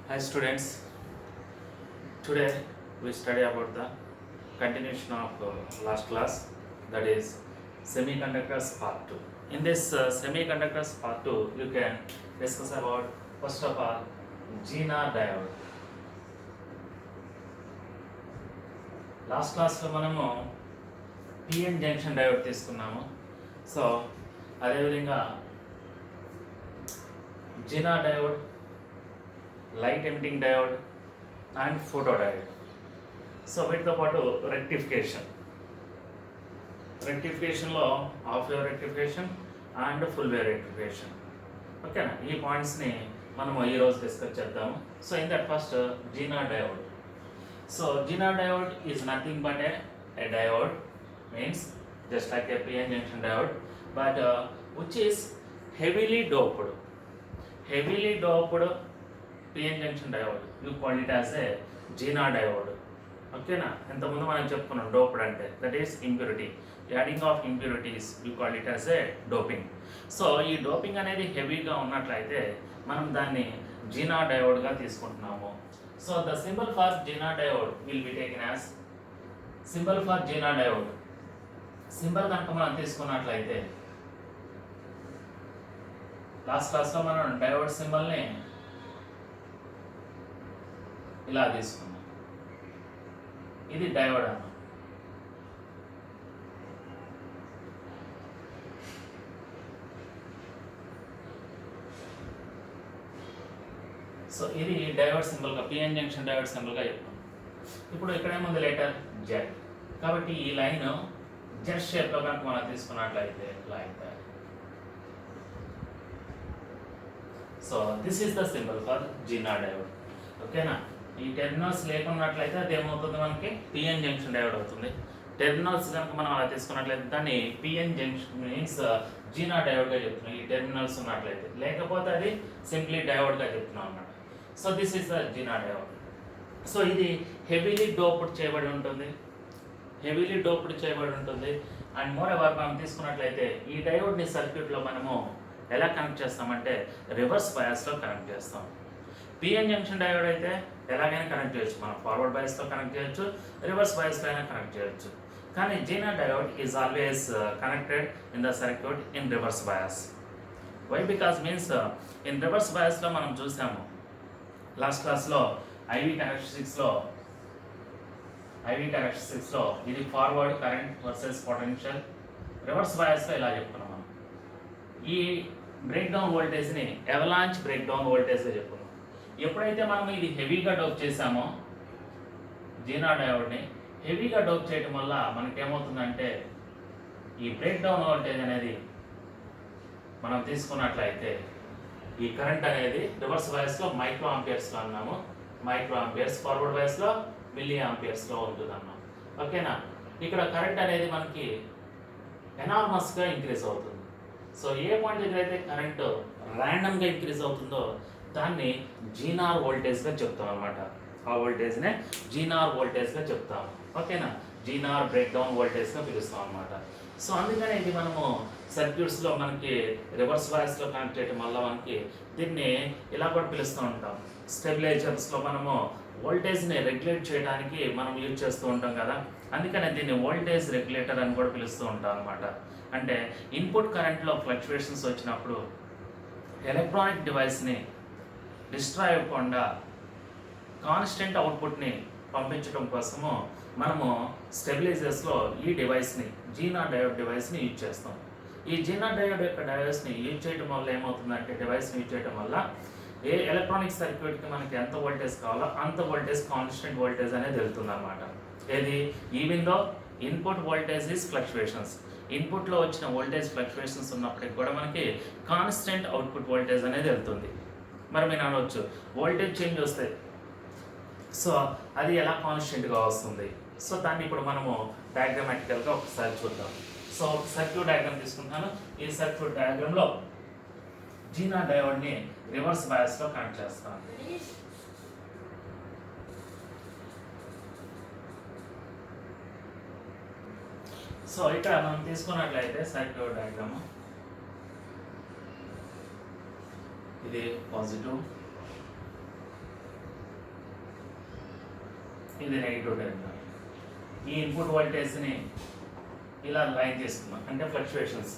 Hi students, today we study about the continuation of last class, that is semiconductors part 2. In this semiconductors part 2 you can discuss about first of all Zener diode. Last క్లాస్లో మనము PN junction diode తీసుకున్నాము. So అదేవిధంగా Zener diode, light emitting diode and photo diode. So వీటితో పాటు రెక్టిఫికేషన్లో half wave rectification and full wave rectification. ఓకేనా, ఈ పాయింట్స్ని మనము ఈరోజు డిస్కస్ చేద్దాము. So in that first Zener diode. So Zener diode is nothing but a diode, means just like a PN junction diode, but which is heavily doped PN junction diode. You call it as a Zener diode. ఓకేనా, ఇంతకుముందు మనం చెప్పుకున్నాం doped అంటే that is impurity, adding of impurities you call it as a doping. So ఈ doping అనేది హెవీగా ఉన్నట్లయితే మనం దాన్ని Zener డయోడ్గా తీసుకుంటున్నాము. So the symbol for Zener diode will be taken as symbol for Zener diode. Symbol కనుక మనం తీసుకున్నట్లయితే లాస్ట్ క్లాస్లో మనం డయోడ్ సింబల్ని ఇలా తీసుకున్నాం. ఇది డయోడ్ అన్న. సో ఇది డయోడ్ సింబల్గా పిఎన్ జంక్షన్ డయోడ్ సింబల్గా చెప్తాం. ఇప్పుడు ఇక్కడ ఏముంది లెటర్ జెడ్, కాబట్టి ఈ లైన్ జెడ్ షేప్లో కనుక మనం తీసుకున్నట్లయితే like that. So this is the symbol for Zener diode. ఓకేనా, ఈ టెర్మినల్స్ లేకున్నట్లయితే అది ఏమవుతుంది, మనకి పిఎన్ జంక్షన్ డయోడ్ అవుతుంది. టెర్మినల్స్ కనుక మనం అలా తీసుకున్నట్లయితే దాన్ని పిఎన్ జంక్షన్ మీన్స్ Zener డయోడ్గా చెప్తున్నాం. ఈ టెర్మినల్స్ ఉన్నట్లయితే, లేకపోతే అది సింప్లీ డయోడ్గా చెప్తున్నాం అన్నమాట. So this is the Zener diode. So ఇది హెవీలీ డోప్డ్ చేయబడి ఉంటుంది, అండ్ మోర్ ఎవర్ మనం తీసుకున్నట్లయితే ఈ డయోడ్ని సర్క్యూట్లో మనము ఎలా కనెక్ట్ చేస్తామంటే రివర్స్ బయాస్లో కనెక్ట్ చేస్తాం. పిఎన్ జంక్షన్ డయోడ్ అయితే ఎలాగైనా కనెక్ట్ చేయొచ్చు, మనం ఫార్వర్డ్ బయాస్లో కనెక్ట్ చేయొచ్చు, రివర్స్ బయాస్లో అయినా కనెక్ట్ చేయొచ్చు. కానీ Zener diode is always connected in the circuit in reverse bias. Why because means in reverse బయాస్లో మనం చూసాము లాస్ట్ క్లాస్లో ఐవి క్యారెక్టరిస్టిక్స్లో ఇది forward current versus potential. Reverse బయాస్లో ఇలా చెప్పుకున్నాం మనం. ఈ బ్రేక్ డౌన్ వోల్టేజ్ని అవలాంచ్ బ్రేక్ డౌన్ వోల్టేజ్గా చెప్పుకున్నాం. ఎప్పుడైతే మనం ఇది హెవీగా డోప్ చేసామో Zener డయోడ్ని హెవీగా డోప్ చేయడం వల్ల మనకేమవుతుందంటే ఈ బ్రేక్ డౌన్ వోల్టేజ్ అనేది మనం తీసుకున్నట్లయితే ఈ కరెంట్ అనేది రివర్స్ బయాస్లో మైక్రో ఆంపియర్స్లో అన్నాము, ఫార్వర్డ్ బయాస్లో మిల్లీ ఆంపియర్స్లో ఉంటుంది అన్నాం. ఓకేనా, ఇక్కడ కరెంట్ అనేది మనకి ఎనార్మస్గా ఇంక్రీజ్ అవుతుంది. సో ఏ పాయింట్ దగ్గర అయితే కరెంట్ ర్యాండమ్గా ఇంక్రీజ్ అవుతుందో దాన్ని Zener వోల్టేజ్గా చెప్తాం అనమాట. ఆ వోల్టేజ్నే Zener వోల్టేజ్గా చెప్తాము. ఓకేనా, Zener బ్రేక్ డౌన్ వోల్టేజ్గా పిలుస్తాం అనమాట. సో అందుకనే ఇది మనము సర్క్యూట్స్లో మనకి రివర్స్ బయాస్లో కనెక్ట్ చేయడం వల్ల మనకి దీన్ని ఇలా కూడా పిలుస్తూ ఉంటాం. స్టెబిలైజర్స్లో మనము వోల్టేజ్ని రెగ్యులేట్ చేయడానికి మనం యూజ్ చేస్తూ ఉంటాం కదా, అందుకనే దీన్ని వోల్టేజ్ రెగ్యులేటర్ అని కూడా పిలుస్తూ ఉంటాం అనమాట. అంటే ఇన్పుట్ కరెంట్లో ఫ్లక్చువేషన్స్ వచ్చినప్పుడు ఎలక్ట్రానిక్ డివైస్ని డిస్ట్రాయ్ అవ్వకుండా కాన్స్టెంట్ అవుట్పుట్ని పంపించడం కోసము మనము స్టెబిలైజర్స్లో ఈ డివైస్ని Zener డయోడ్ డివైస్ని యూజ్ చేస్తాం. ఈ Zener డయోడ్ యొక్క డివైస్ని యూజ్ చేయడం వల్ల ఏమవుతుందంటే డివైస్ని యూజ్ చేయడం వల్ల ఏ ఎలక్ట్రానిక్ సర్క్యూట్కి మనకి ఎంత వోల్టేజ్ కావాలో అంత వోల్టేజ్ కాన్స్టెంట్ వోల్టేజ్ అనేది వెళ్తుంది అనమాట. ఏది even though input voltage is fluctuations, ఇన్పుట్లో వచ్చిన వోల్టేజ్ ఫ్లక్చువేషన్స్ ఉన్నప్పటికి కూడా మనకి కాన్స్టెంట్ అవుట్పుట్ వోల్టేజ్ అనేది వెళ్తుంది. మరి మీరు అనవచ్చు వోల్టేజ్ చేంజ్ వస్తాయి, సో అది ఎలా కాన్స్టెంట్గా వస్తుంది? సో దాన్ని ఇప్పుడు మనము డయాగ్రామాటికల్గా ఒకసారి చూద్దాం. సో ఒక సర్క్యూట్ డయాగ్రామ్ తీసుకుంటాను. ఈ సర్క్యూట్ డయాగ్రామ్లో Zener డయోడ్ని రివర్స్ బయాస్లో కనెక్ట్ చేస్తాను. సో ఇక్కడ మనం తీసుకున్నట్లయితే సర్క్యూట్ డయాగ్రామ్ ఇది పాజిటివ్, ఇది నెగిటివ్ టెర్మినల్. ఈ ఇన్పుట్ వోల్టేజ్ని ఇలా లైన్ చేసుకున్నాం, అంటే ఫ్లక్చువేషన్స్.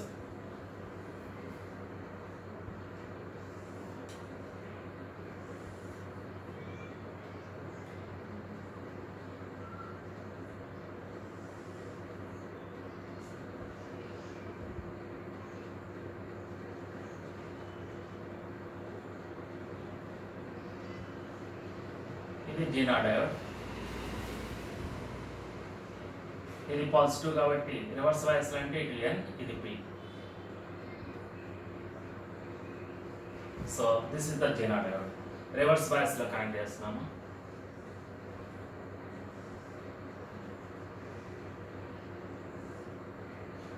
ఇది జీనా డయోడ్. ఇది పాజిటివ్ కాబట్టి రివర్స్ బయాస్ అంటే ఇది N, ఇది P. So this is the Jena diode. Reverse bias లో కనెక్ట్ చేస్తున్నాము.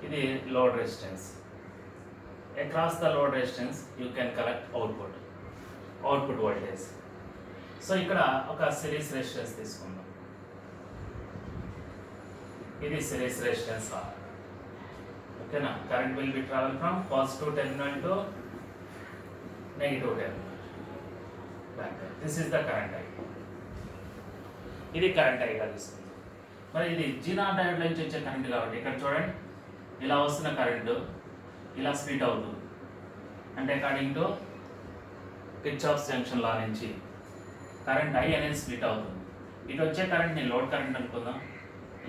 ఇది load resistance. Across the load resistance you can collect output voltage. So ఇక్కడ ఒక సిరీస్ రెసిస్టెన్స్ తీసుకుందాం. ఇది సిరీస్ రెసిస్టెన్స్ R. ఓకేనా? Current will be travel from positive terminal to negative terminal. This is the current I. ఇది current ఐగా తీసుకుందాం. మరి ఇది జీనా diode నుంచి వచ్చే కరెంట్ కాబట్టి ఇక్కడ చూడండి, ఇలా వస్తున్న కరెంటు ఇలా స్ప్లిట్ అవుతుంది. అంటే అకార్డింగ్ టు కిర్చాఫ్స్ జంక్షన్ లా నుంచి కరెంట్ ఐ అనేది స్ప్లిట్ అవుతుంది. ఇటు వచ్చే కరెంట్ని లోడ్ కరెంట్ అనుకుందాం,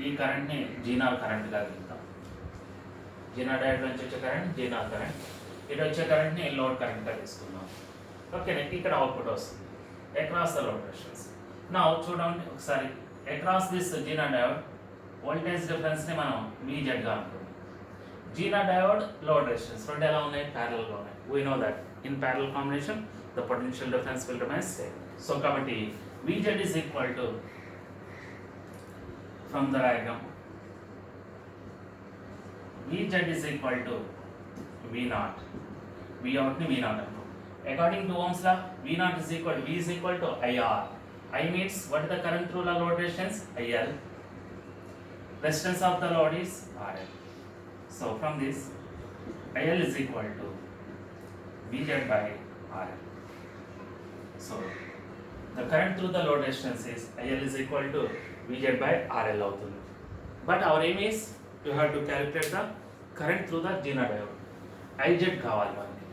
ఈ కరెంట్ని జీనార్ కరెంట్గా తీద్దాం. జీనా డయోడ్ నుంచి వచ్చే కరెంట్ జీనార్ కరెంట్, ఇటు వచ్చే కరెంట్ని లోడ్ కరెంట్గా తీసుకుందాం. ఓకేనా? ఇక్కడ అవుట్పుట్ వస్తుంది అక్రాస్ ద లోడ్ రెసిస్టెన్స్. నా చూడండి ఒకసారి, across this Zener diode voltage డిఫరెన్స్ని మనం VZ గా అనుకుందాం. జీనా డయోడ్ లోడ్ రెసిస్టెన్స్ రెండు ఎలా ఉన్నాయి? ప్యారలల్గా ఉన్నాయి. We know that in parallel combination the potential difference will remain same. So కాబట్టి VZ is equal to, from the diagram, VZ is equal to V0. Vout ni V0 anko. According to Ohm's law, V0 is equal to V is equal to IR. I means what is the current through the load resistance? IL. Resistance of the load is RL. So from this, IL is equal to VZ by RL. So the current through the load resistance is IL is equal to VZ by RL అవుతుంది. But our aim is you have to calculate the current through the Jena diode. IZ కావాలి మనకి.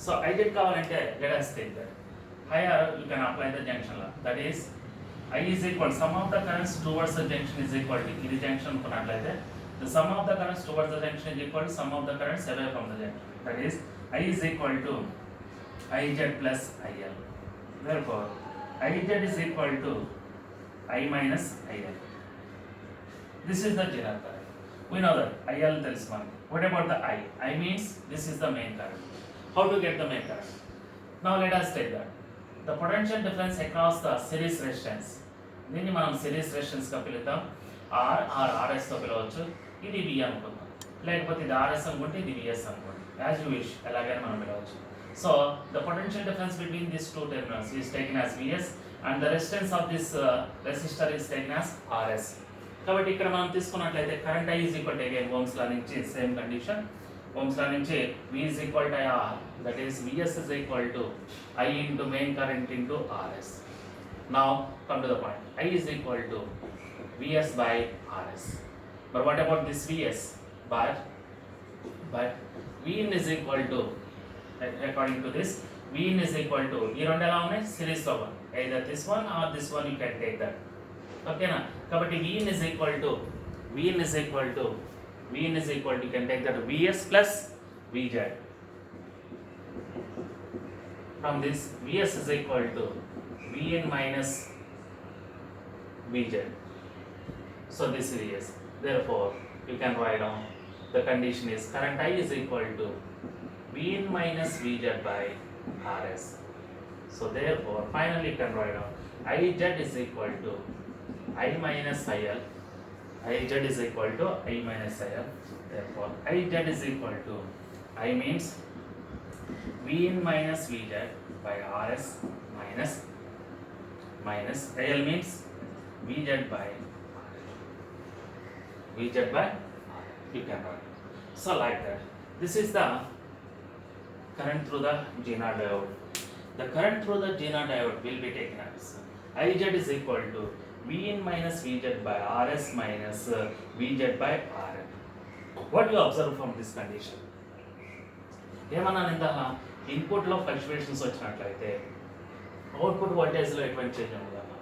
So IZ కావాలంటే let us take that. Here you can apply the junction law. That is I is equal sum of the currents towards the junction is equal to, ఇది junction అనుకున్నట్లయితే the sum of the currents towards the junction is equal to sum of the currents away from the junction. That is I is equal to IZ plus IL. Therefore IZ is equal to I minus IL. This is the general current. We know that IL tells one. What about the I? I means this is the main current. How to get the main current? Now let us take that. The potential difference across the series resistance. దీన్ని మనం series resistance గా పిలుద్దాం. R or RS తో పిలవచ్చు. ఇది V అనుకుందాం, లేకపోతే ఇది RS అనుకుంటే ఇది VS అనుకోండి. యాజ్ యూ విష్, ఎలాగైనా మనం పిలవచ్చు. So the potential difference between these two terminals is taken as Vs and the resistance of this resistor is taken as Rs. కాబట్టి ఇక్కడ మనం తీసుకున్నట్లయితే current I is equal to again Ohm's law నుంచి same condition. Ohm's law నుంచి V is equal to IR, that is Vs is equal to I into main current into Rs. Now come to the point. I is equal to Vs by Rs. But what about this Vs? But Vin is equal to, according to this, Vin is equal to, ఈ రెండు ఎలా ఉన్నాయి? Series లో ఉన్నాయి. Either this one or this one you can take that. ఓకేనా? కాబట్టి Vin is equal to you can take that Vs plus Vz. From this Vs is equal to Vn minus Vz. So this is Vs. Therefore you can write down the condition is current I is equal to Vn minus Vz by Rs. So therefore finally you can write down Iz is equal to I minus IL. Iz is equal to I minus IL. Therefore Iz is equal to, I means Vn minus Vz by Rs minus IL means Vz by you can write. So like that. This is the current through the Zener diode. The current through the Zener diode will be taken as Iz is equal to Vin minus Vz by Rs minus Vz by Rn. What you observe from this condition? ఏమన్నా ఇందాక ఇన్పుట్లో fluctuations వచ్చినట్లయితే output వోల్టేజ్లో ఎటువంటి change ఉండదు.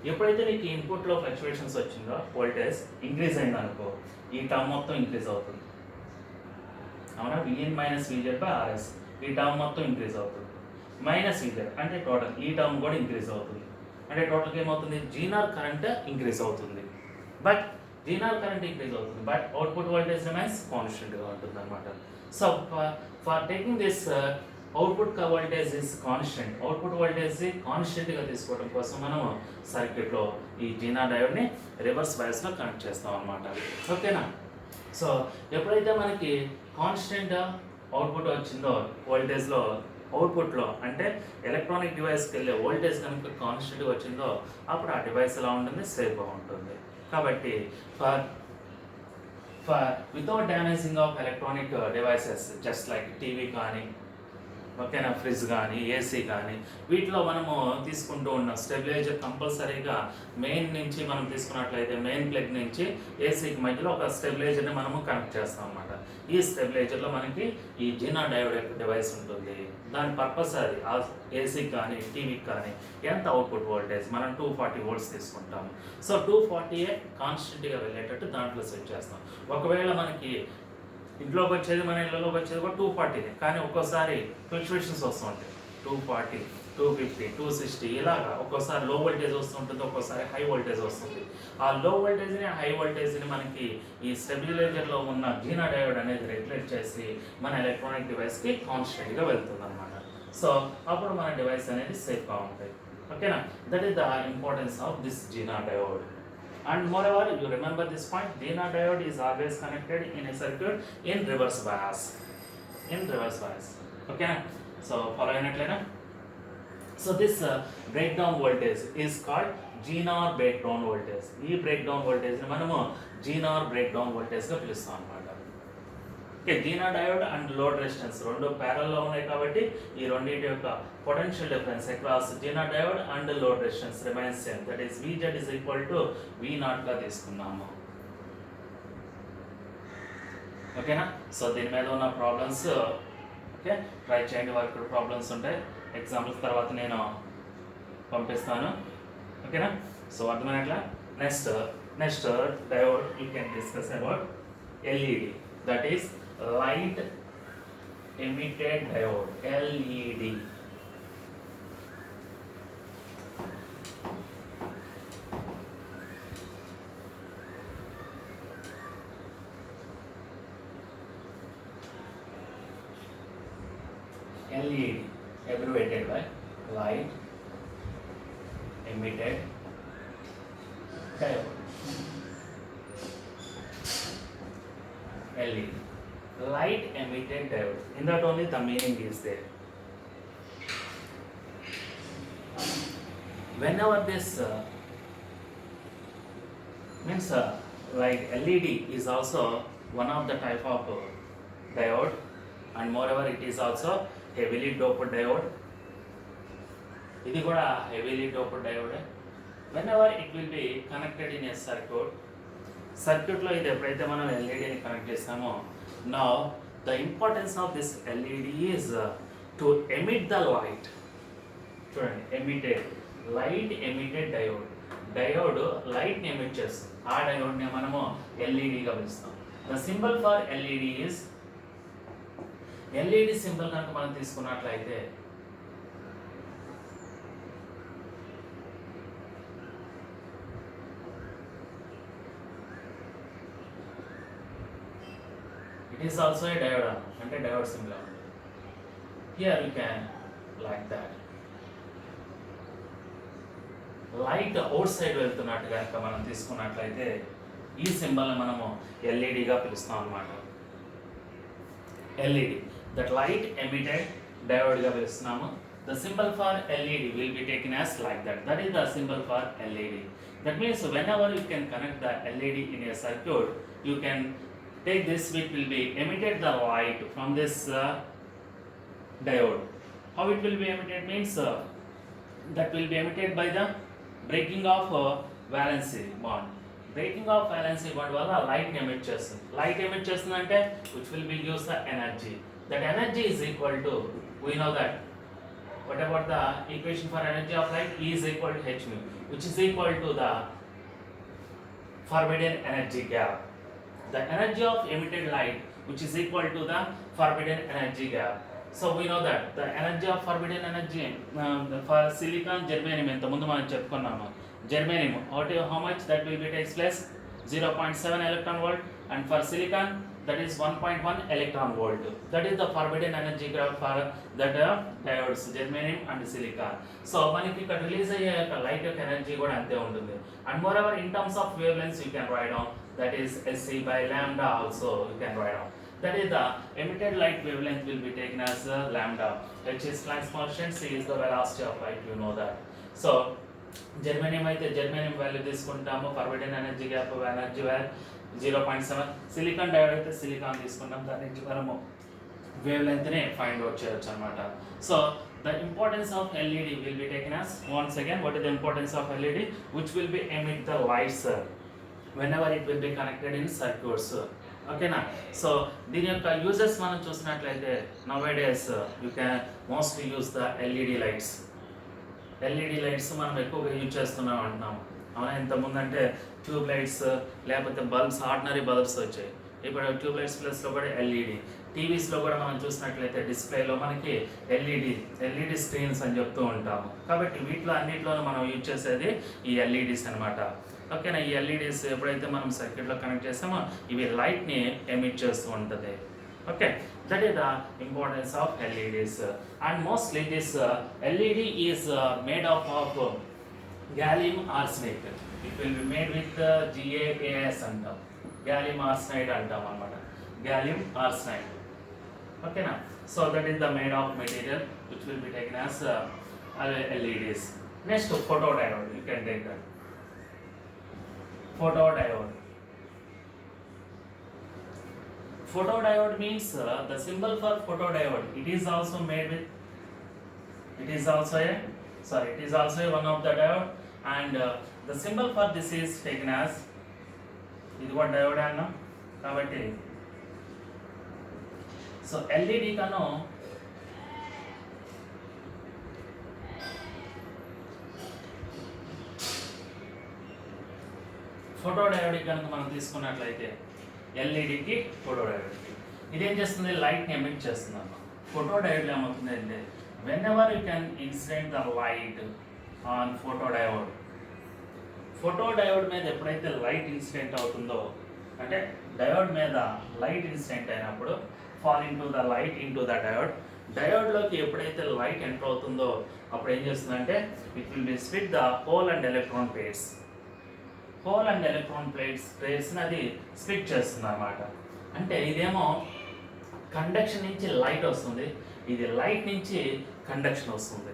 ఎప్పుడైతే నీకు ఇన్పుట్లో ఫ్లక్చువేషన్స్ వచ్చిందో వోల్టేజ్ ఇంక్రీజ్ అయింది అనుకో, ఈ టర్మ్ మొత్తం ఇంక్రీజ్ అవుతుంది. అవునా, VN minus VZ by RS, ఈ టర్మ్ మొత్తం ఇంక్రీజ్ అవుతుంది. మైనస్ విజెడ్ అంటే టోటల్, ఈ టర్మ్ కూడా ఇంక్రీజ్ అవుతుంది. అంటే టోటల్గా ఏమవుతుంది, జీనార్ కరెంట్ ఇంక్రీజ్ అవుతుంది. బట్ జీనార్ కరెంట్ ఇంక్రీజ్ అవుతుంది, బట్ అవుట్పుట్ వోల్టేజ్ రిమైన్స్ కాన్స్టెంట్గా ఉంటుంది అనమాట. So for taking this output voltage is constant, output voltage కాన్స్టెంట్గా తీసుకోవడం కోసం మనం సర్క్యూట్లో ఈ జీనా డయోడ్ని రివర్స్ బయాస్లో కనెక్ట్ చేస్తాం అనమాట. ఓకేనా. సో ఎప్పుడైతే మనకి కాన్స్టెంట్ అవుట్పుట్ వచ్చిందో వోల్టేజ్లో, అవుట్పుట్లో అంటే ఎలక్ట్రానిక్ డివైస్కి వెళ్ళే వోల్టేజ్ కనుక కాన్స్టెంట్గా వచ్చిందో అప్పుడు ఆ డివైస్ ఎలా ఉంటుంది, సేఫ్గా ఉంటుంది. కాబట్టి for without damaging of electronic devices just like TV కానీ, ఓకేనా, ఫ్రిడ్జ్ కానీ, ఏసీ కానీ, వీటిలో మనము తీసుకుంటూ ఉన్న స్టెబిలైజర్ కంపల్సరీగా మెయిన్ నుంచి మనం తీసుకున్నట్లయితే మెయిన్ ప్లగ్ నుంచి ఏసీకి మధ్యలో ఒక స్టెబిలైజర్ని మనము కనెక్ట్ చేస్తాం అన్నమాట. ఈ స్టెబిలైజర్లో మనకి ఈ జీనా డయోడ్ యొక్క డివైస్ ఉంటుంది. దాని పర్పస్ అది ఆ ఏసీకి కానీ టీవీకి కానీ ఎంత అవుట్పుట్ వోల్టేజ్ మనం 240 volts తీసుకుంటాము. సో 240 కాన్స్టెంట్గా వెళ్ళేటట్టు దాంట్లో సెట్ చేస్తాం. ఒకవేళ మనకి ఇంట్లోకి వచ్చేది, మన ఇళ్ళలోకి వచ్చేది కూడా 240, కానీ ఒక్కోసారి ఫ్లక్చువేషన్స్ వస్తూ ఉంటాయి. 240, 250, 260 ఇలాగా ఒక్కోసారి లో వోల్టేజ్ వస్తుంటుంది, ఒక్కోసారి హై వోల్టేజ్ వస్తుంది. ఆ లో వోల్టేజ్ని, హై వోల్టేజ్ని మనకి ఈ స్టెబిలైజర్లో ఉన్న జీనా డయోడ్ అనేది రెగ్యులేట్ చేసి మన ఎలక్ట్రానిక్ డివైస్కి కాన్స్టెంట్గా వెళ్తుంది అనమాట. సో అప్పుడు మన డివైస్ అనేది సేఫ్గా ఉంటాయి. ఓకేనా, that is the importance of this Zener diode. And moreover, you remember this point, Zener diode is always connected in a circuit in reverse bias. In reverse bias. Okay? So, follow it. So, this breakdown voltage is called Zener breakdown voltage. This breakdown voltage is Zener breakdown voltage. Okay, Zener diode and load resistance రెండు ప్యారల్లో ఉన్నాయి కాబట్టి ఈ రెండింటి యొక్క potential difference across Zener diode and load resistance remains same, that is Vz is equal to V0 గా తీసుకున్నాము. ఓకేనా. So దీని మీద ఉన్న ప్రాబ్లమ్స్ ఓకే ట్రై చేయండి, వర్క్ ప్రాబ్లమ్స్ ఉంటాయి, ఎగ్జాంపుల్స్ తర్వాత నేను పంపిస్తాను. ఓకేనా. సో అర్థమైనట్లా. Next diode you can discuss about LED, that is light emitted diode, LED. LED abbreviated by light emitted diode. LED, light emitted diode. In that only the meaning is there. Whenever this means like LED is also one of the type of diode, and moreover it is also heavily doped diode. ఇది కూడా heavily doped diode. Whenever it will be connected in a సర్క్యూట్లో ఇది ఎప్పుడైతే మనం ఎల్ఈడిని connect చేస్తామో, now the importance of this LED is to emit the light. చూడండి, emitted light emitted diode. Diode లైట్ని ఎమిట్ చేస్తుంది, ఆ డయోడ్ని మనము ఎల్ఈడిగా పిలుస్తాం. The symbol for LED is, LED symbol కనుక మనం తీసుకున్నట్లయితే it is also a diode, అంటే డయోడ్ సింబల్ ఉంటుంది. Here you can like that. Light outside వెళ్తున్నట్టు కనుక మనం తీసుకున్నట్లయితే ఈ సింబల్ని మనము ఎల్ఈడిగా పిలుస్తాం అన్నమాట. ఎల్ఈడి, దట్ లైట్ ఎమిటెడ్ డయోడ్గా పిలుస్తున్నాము. The symbol for LED will be taken as like that. That is the symbol for LED. That means whenever you can connect the LED in a circuit, you can take this, which will be emitted the light from this diode. How it will be emitted means that will be emitted by the breaking of valency bond. Breaking of valency bond వల్ల light emit చేస్తుంది. Light emit చేస్తుందంటే which will B gives the energy. That energy is equal to, we know that what about the equation for energy of light? E is equal to h mu, which is equal to the forbidden energy gap. The energy of emitted light which is equal to the forbidden energy gap. So we know that the energy of forbidden energy for silicon germanium ఎంత ముందు మనం చెప్పుకున్నాము. Germanium how much that will be takes place 0.7 electron volt, and for silicon that is 1.1 electron volt. That is the forbidden energy graph for that diodes germanium and silicon. So మనకి ఇక్కడ release అయ్యే light యొక్క energy కూడా అంతే ఉంటుంది. And moreover in terms of wavelengths you can write down, that is Sc by lambda also you can write down. That is the emitted light wavelength will be taken as lambda. H is Planck's constant, C is the velocity of light, you know that. So germanium అయితే germanium value తీసుకుంటాము, forbidden energy gap energy value 0.7. Silicon diode అయితే silicon తీసుకుంటాం, దాని నుంచి మనము wave లెంత్ని find out చేయొచ్చు అనమాట. So the importance of LED will be taken as once again, what is the importance of LED? Which will be emit the lights whenever it will be connected in circuits. ఓకేనా? So దీని యొక్క uses మనం చూసినట్లయితే nowadays you can mostly use the LED lights. LED lights మనం ఎక్కువగా use చేస్తున్నాం అంటున్నాము. అవునా? ఇంతకుముందు అంటే ట్యూబ్ లైట్స్ లేకపోతే బల్బ్స్, ఆర్డినరీ బల్బ్స్ వచ్చాయి. ఇప్పుడు ట్యూబ్ లైట్స్ ప్లస్లో కూడా ఎల్ఈడి. టీవీస్లో కూడా మనం చూసినట్లయితే డిస్ప్లేలో మనకి ఎల్ఈడి స్క్రీన్స్ అని చెప్తూ ఉంటాము. కాబట్టి వీటిలో అన్నింటిలోనూ మనం యూజ్ చేసేది ఈ ఎల్ఈడీస్ అనమాట. ఓకేనా? ఈ ఎల్ఈడీస్ ఎప్పుడైతే మనం సర్క్యూట్లో కనెక్ట్ చేస్తామో ఇవి లైట్ని ఎమిట్ చేస్తూ ఉంటుంది. Okay, that is the importance of LEDs. And mostly this LED is made up of gallium arsenide. It will be made with GaAs antam. Gallium arsenide antam anamata. Gallium arsenide. Okay na? So that is the made of material which will be taken as LEDs. Next, photodiode. You can take that. Photodiode. Photodiode means the symbol for photodiode. It is also made with. It is also one of the diode, and the symbol for this is taken as. ఇది కూడా diode అన్నా కాబట్టి so LED కను photodiode కనుక మనం తీసుకున్నట్లయితే ఎల్ఈడికి ఫోటోడయోడ్కి ఇదేం చేస్తుంది? లైట్ని ఎమిట్ చేస్తుంది అన్నమాట. ఫోటోడయోడ్లో ఏమవుతుంది అంటే whenever you can incident the light on photodiode, photodiode మీద ఎప్పుడైతే లైట్ ఇన్సిడెంట్ అవుతుందో, అంటే డయోడ్ మీద లైట్ ఇన్సిడెంట్ అయినప్పుడు fall into the light into the diode, డయోడ్లోకి ఎప్పుడైతే లైట్ ఎంటర్ అవుతుందో అప్పుడు ఏం చేస్తుందంటే it will be split the hole and electron pairs. Hole and electron ప్లేట్స్ని అది స్ప్లిట్ చేస్తుంది అన్నమాట. అంటే ఇదేమో కండక్షన్ నుంచి లైట్ వస్తుంది, ఇది లైట్ నుంచి కండక్షన్ వస్తుంది.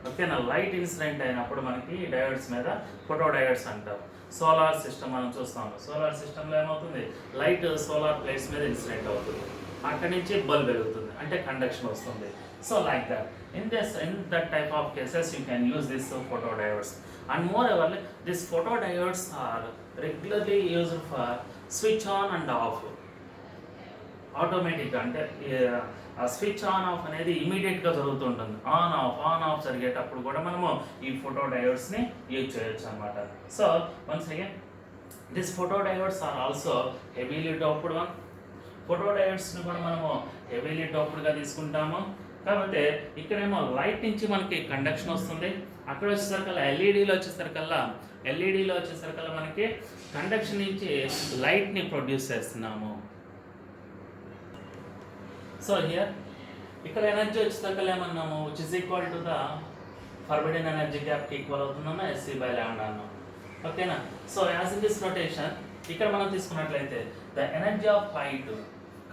ఓకేనా? లైట్ ఇన్సిడెంట్ అయినప్పుడు మనకి డయోడ్స్ మీద ఫోటో డయోడ్స్ అంటారు. సోలార్ సిస్టమ్ మనం చూస్తాము. సోలార్ సిస్టంలో ఏమవుతుంది? లైట్ సోలార్ ప్లేట్స్ మీద ఇన్సిడెంట్ అవుతుంది, అక్కడి నుంచి బల్బ్ వెలుగుతుంది, అంటే కండక్షన్ వస్తుంది. So like that in that type of cases you can use this photodiodes. And moreover these photodiodes are regularly used for switch on and off. ఆటోమేటిక్గా అంటే ఆ స్విచ్ ఆన్ ఆఫ్ అనేది ఇమీడియట్గా జరుగుతుంటుంది. ఆన్ ఆఫ్ జరిగేటప్పుడు కూడా మనము ఈ ఫోటోడయోడ్స్ని యూజ్ చేయొచ్చు అనమాట. So once again this photodiodes are also heavily doped one. ఫోటోడయోడ్స్ని కూడా మనము హెవీలీ డోప్డ్గా తీసుకుంటాము. కాబట్టి ఇక్కడేమో లైట్ నుంచి మనకి కండక్షన్ వస్తుంది, అక్కడ వచ్చేసరికల్లా ఎల్ఈడీలో వచ్చేసరికల్లా మనకి కండక్షన్ నుంచి లైట్ని ప్రొడ్యూస్ చేస్తున్నాము. సో హియర్ ఇక్కడ ఎనర్జీ వచ్చేసరికల్లా ఏమన్నాము? Which is equal to the forbidden energy గ్యాప్కి ఈక్వల్ అవుతుందన్నా Sc by lambda అన్నాము. ఓకేనా? So as in this rotation ఇక్కడ మనం తీసుకున్నట్లయితే the energy of light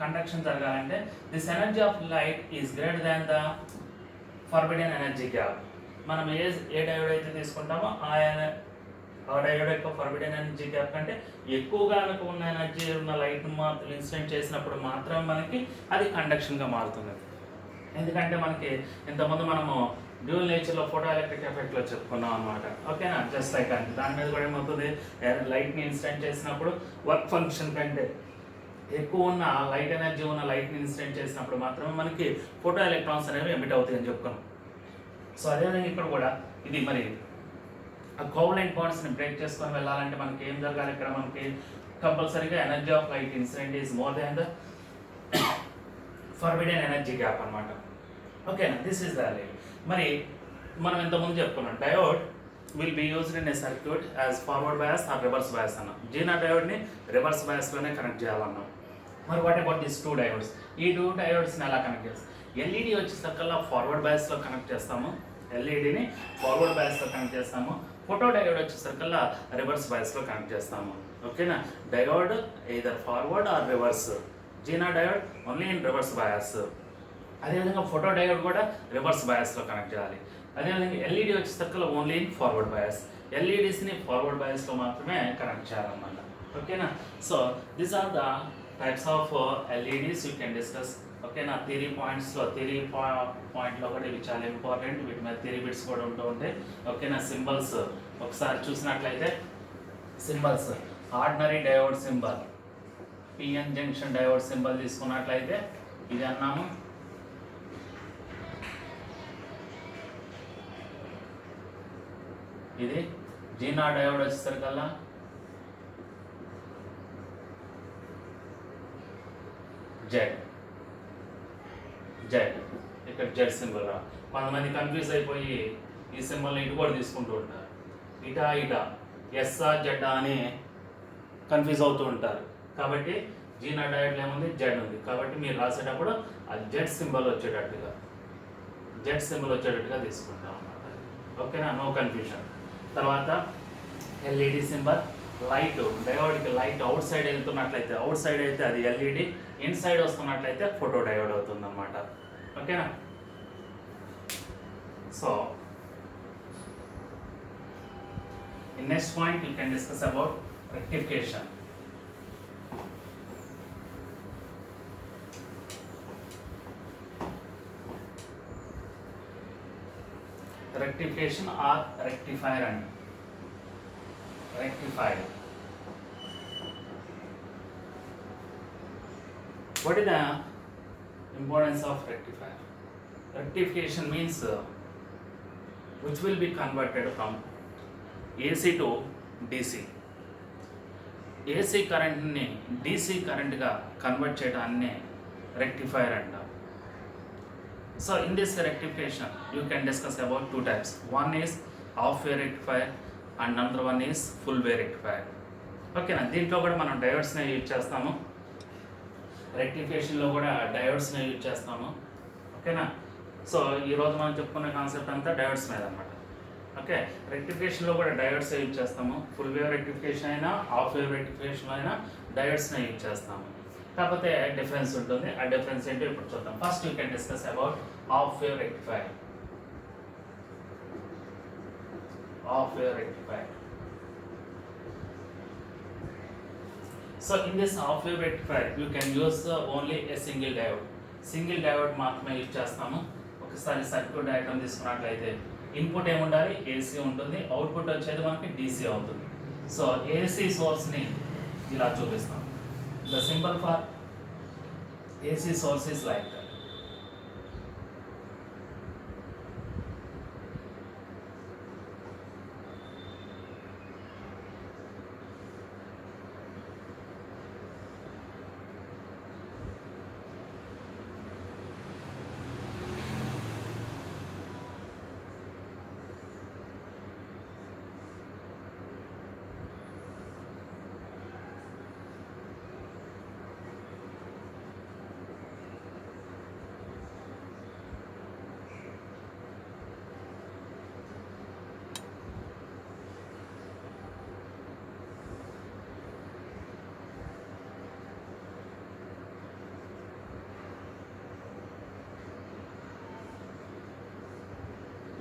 conduction జరగాలంటే this energy of light is greater than the forbidden energy gap. మనం ఏ డయోడ్ అయితే తీసుకుంటామో ఆ డయోడ్ యొక్క ఫర్బిడెన్ ఎనర్జీ గ్యాప్ కంటే ఎక్కువగా ఉన్న ఎనర్జీ ఉన్న లైట్ మాత్రం ఇన్సిడెంట్ చేసినప్పుడు మాత్రం మనకి అది కండక్షన్గా మారుతుంది. ఎందుకంటే మనకి ఇంతకుముందు మనము డ్యూయల్ నేచర్లో ఫోటో ఎలక్ట్రిక్ ఎఫెక్ట్లో చెప్పుకున్నాం అనమాట. ఓకేనా, జస్ట్ లైక్ అంతే. దాని మీద కూడా ఏమవుతుంది, లైట్ని ఇన్స్టెంట్ చేసినప్పుడు వర్క్ ఫంక్షన్ కంటే ఎక్కువ ఉన్న లైట్ ఎనర్జీ ఉన్న లైట్ని ఇన్స్టెంట్ చేసినప్పుడు మాత్రమే మనకి ఫోటో ఎలక్ట్రాన్స్ అనేవి ఎమిట్ అవుతాయి అని చెప్పుకున్నాం. సో అదేవిధంగా ఇక్కడ కూడా ఇది మరి ఆ కోవలెంట్ బాండ్స్ని బ్రేక్ చేసుకొని వెళ్ళాలంటే మనకి ఏం జరగాలి, ఇక్కడ మనకి కంపల్సరీగా energy of light incident is more than the forbidden energy gap అనమాట. ఓకేనా, దిస్ ఈస్ ద లైట్. మరి మనం ఇంతకుముందు చెప్పుకున్నాం diode will be used in a circuit as forward bias or reverse bias అన్నాం. జీనా డయోడ్ని రివర్స్ బయాస్లోనే కనెక్ట్ చేయాలన్నాం. మరి what about this two diodes? ఈ టూ డయోడ్స్ని ఎలా కనెక్ట్ చేస్తాం? ఎల్ఈడి వచ్చేసరికల్లా ఫార్వర్డ్ బయాస్లో కనెక్ట్ చేస్తాము, ఎల్ఈడిని ఫార్వర్డ్ బయాస్లో కనెక్ట్ చేస్తాము. ఫోటో డయోడ్ వచ్చేసరికల్లా రివర్స్ బయాస్లో కనెక్ట్ చేస్తాము. ఓకేనా, diode either forward or reverse, Zener diode only in reverse bias. అదేవిధంగా ఫోటో డయోడ్ కూడా రివర్స్ బయాస్లో కనెక్ట్ చేయాలి. అదేవిధంగా ఎల్ఈడి వచ్చేసరికల్లా ఓన్లీ ఇన్ ఫార్వర్డ్ బయాస్, ఎల్ఈడిస్ని ఫార్వర్డ్ బయాస్లో మాత్రమే కనెక్ట్ చేయాలన్నమాట. ఓకేనా, so these are the types of LEDs you can discuss. ఓకేనా, థియరీ పాయింట్స్లో పాయింట్లో కూడా ఇవి చాలా ఇంపార్టెంట్, వీటి మీద థియరీ బిట్స్ కూడా ఉంటూ ఉంటాయి. ఓకేనా, సింబల్స్ ఒకసారి చూసినట్లయితే symbols ordinary diode symbol, PN junction diode symbol తీసుకున్నట్లయితే ఇది అన్నాము. ఇది జీనా డయోడ్ వచ్చేసరికల్లా జెడ్, ఇక్కడ జెడ్ సింబల్ రా. కొంతమంది కన్ఫ్యూజ్ అయిపోయి ఈ సింబల్ని ఇటు కూడా తీసుకుంటూ ఉంటారు, ఇటా ఎస్ఆ జెడ్ అని కన్ఫ్యూజ్ అవుతూ ఉంటారు. కాబట్టి జీనా డయోడ్లో ఏముంది, జెడ్ ఉంది. కాబట్టి మీరు రాసేటప్పుడు ఆ జెడ్ సింబల్ వచ్చేటట్టుగా తీసుకుంటాం అన్నమాట. ఓకేనా, నో కన్ఫ్యూజన్. తర్వాత ఎల్ఈడి సింబల్, లైట్ డయోడ్కి లైట్ అవుట్ సైడ్ వెళ్తున్నట్లయితే అవుట్ సైడ్ అయితే అది ఎల్ఈడి, ఇన్సైడ్ వస్తున్నట్లయితే ఫోటో డయోడ్ అవుతుంది అన్నమాట. ఓకేనా, so in next point you can discuss about rectification. Rectification or rectifier and rectifier. What is the importance of rectifier? Rectification means which will be converted from AC to DC. AC కరెంట్ని DC కరెంట్గా convert చేయడాన్ని rectifier అంటాం. So in this rectification you can discuss about two types. One is half way rectifier and another one is full way rectifier. ఓకేనా, దీంట్లో కూడా మనం డయోడ్స్ని use చేస్తాము, రెక్టిఫికేషన్లో కూడా డయోడ్స్ని use చేస్తాము. ఓకేనా, సో ఈరోజు మనం చెప్పుకునే కాన్సెప్ట్ అంతా డయోడ్స్ మీద అనమాట. ఓకే, రెక్టిఫికేషన్లో కూడా డయోడ్స్ యూజ్ చేస్తాము. ఫుల్ వేవ్ రెక్టిఫికేషన్ అయినా హాఫ్ వేవ్ రెక్టిఫికేషన్ అయినా డయోడ్స్ని యూజ్ చేస్తాము. కాకపోతే డిఫరెన్స్ ఉంటుంది. ఆ డిఫరెన్స్ ఏంటో ఇప్పుడు చూద్దాం. First you can discuss about half wave rectifier. So in this half wave rectifier you can use only a single diode మాత్రమే యూజ్ చేస్తాము. ఒకసారి సర్క్యూట్ డయాగ్రామ్ తీసుకున్నట్లయితే ఇన్పుట్ ఏముండాలి, ఏసీ ఉంటుంది, అవుట్పుట్ వచ్చేది మనకి డీసీ అవుతుంది. సో ఏసీ సోర్స్ని ఇలా చూపిస్తాం. The symbol for AC source is like that.